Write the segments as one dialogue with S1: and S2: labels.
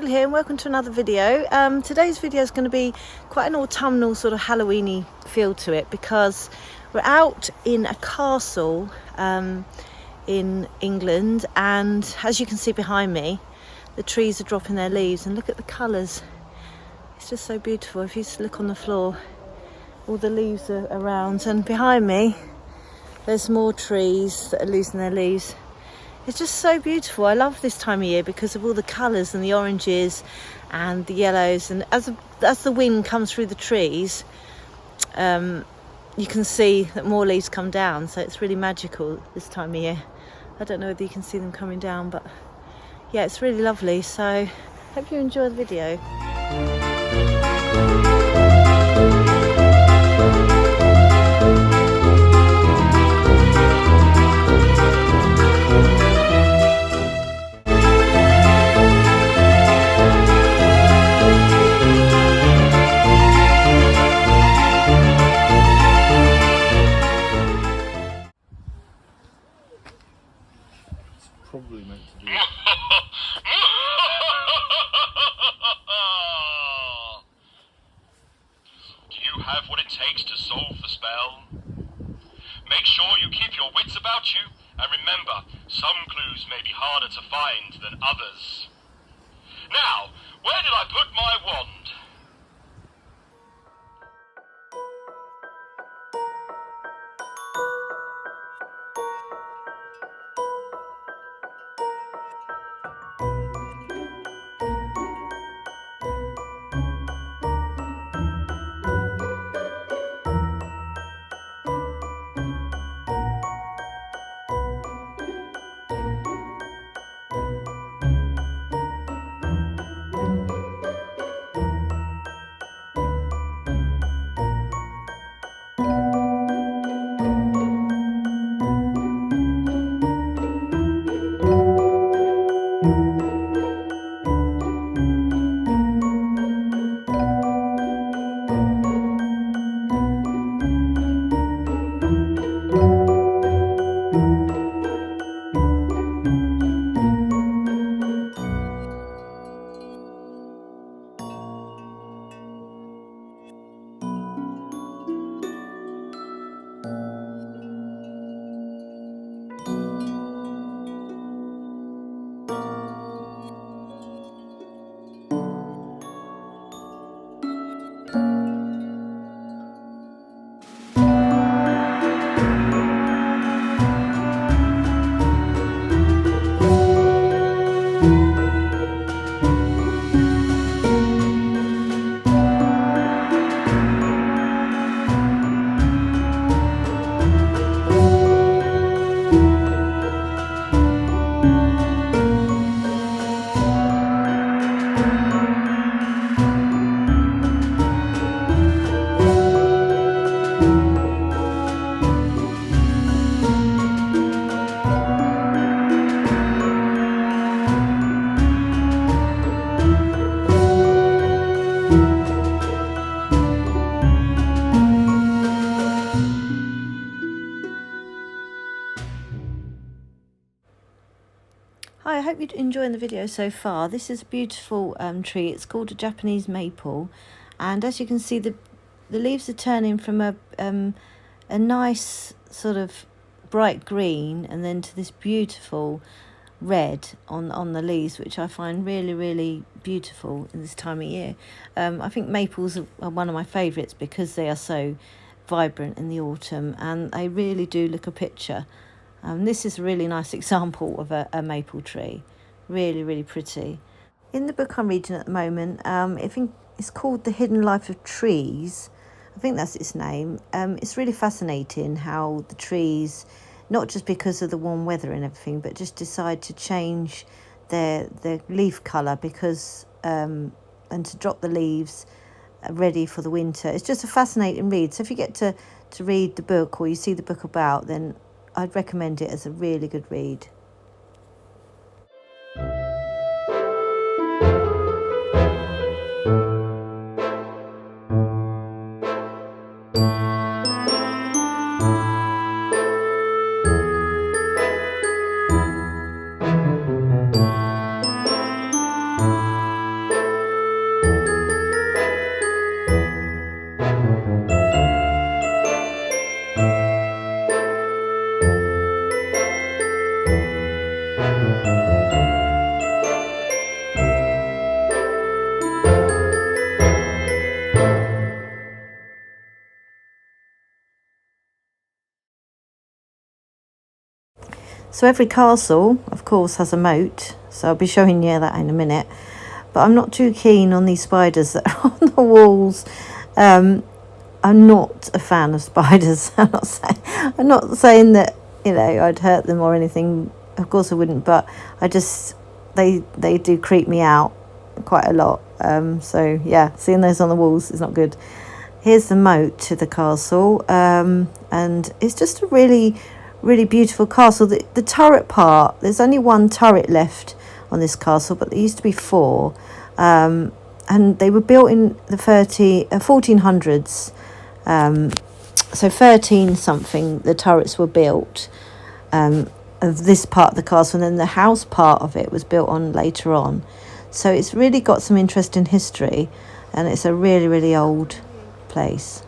S1: Rachel here and welcome to another video. Today's video is going to be quite an autumnal sort of Halloweeny feel to it because we're out in a castle in England, and as you can see behind me, the trees are dropping their leaves, and look at the colours. It's just so beautiful. If you just look on the floor, all the leaves are around, and behind me there's more trees that are losing their leaves. It's just so beautiful. I love this time of year because of all the colours and the oranges and the yellows, and as the wind comes through the trees, you can see that more leaves come down, so it's really magical this time of year. I don't know whether you can see them coming down, but yeah, it's really lovely. So hope you enjoy the video.
S2: Probably meant to do.
S3: Do you have what it takes to solve the spell? Make sure you keep your wits about you, and remember, some clues may be harder to find than others. Now, where did I put my wand?
S1: Hi, I hope you're enjoying the video so far. This is a beautiful tree. It's called a Japanese maple, and as you can see, the leaves are turning from a nice sort of bright green and then to this beautiful red on the leaves, which I find really beautiful in this time of year. I think maples are one of my favourites because they are so vibrant in the autumn, and they really do look a picture. This is a really nice example of a maple tree. Really pretty. In the book I'm reading at the moment, I think it's called The Hidden Life of Trees. I think that's its name. It's really fascinating how the trees, not just because of the warm weather and everything, but just decide to change their leaf colour because and to drop the leaves ready for the winter. It's just a fascinating read. So if you get to read the book, or you see the book about, then I'd recommend it as a really good read. So every castle, of course, has a moat. So I'll be showing you that in a minute. But I'm not too keen on these spiders that are on the walls. I'm not a fan of spiders. I'm not saying that, I'd hurt them or anything. Of course I wouldn't, but they do creep me out quite a lot. So yeah, seeing those on the walls is not good. Here's the moat to the castle, and it's just a really, really beautiful castle. The turret part, there's only one turret left on this castle, but there used to be 4, and they were built in the 1400s. So 13 something the turrets were built, of this part of the castle, and then the house part of it was built on later on. So it's really got some interesting history, and it's a really, really old place.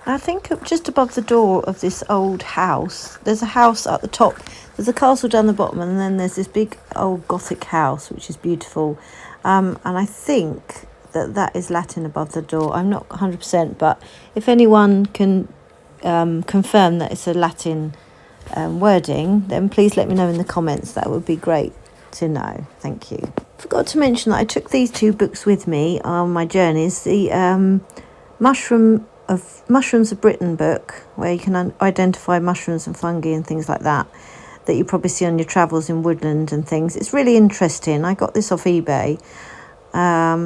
S1: I think just above the door of this old house, there's a house at the top. There's a castle down the bottom, and then there's this big old Gothic house, which is beautiful. And I think that is Latin above the door. I'm not 100%, but if anyone can confirm that it's a Latin wording, then please let me know in the comments. That would be great to know. Thank you. Forgot to mention that I took these 2 books with me on my journeys. The Mushrooms of Britain book, where you can identify mushrooms and fungi and things like that you probably see on your travels in woodland and things. It's really interesting. I got this off eBay,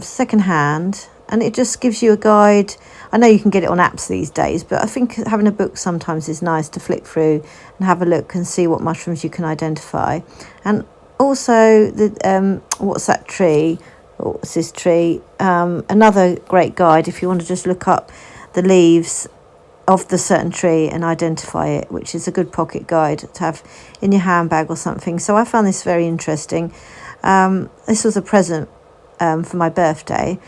S1: second hand, and it just gives you a guide. I know you can get it on apps these days, but I think having a book sometimes is nice to flick through and have a look and see what mushrooms you can identify. And also the what's that tree, or what's this tree, another great guide if you want to just look up the leaves of the certain tree and identify it, which is a good pocket guide to have in your handbag or something. So I found this very interesting. This was a present for my birthday.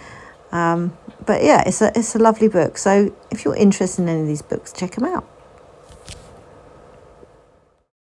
S1: But yeah, it's a lovely book. So if you're interested in any of these books, check them out.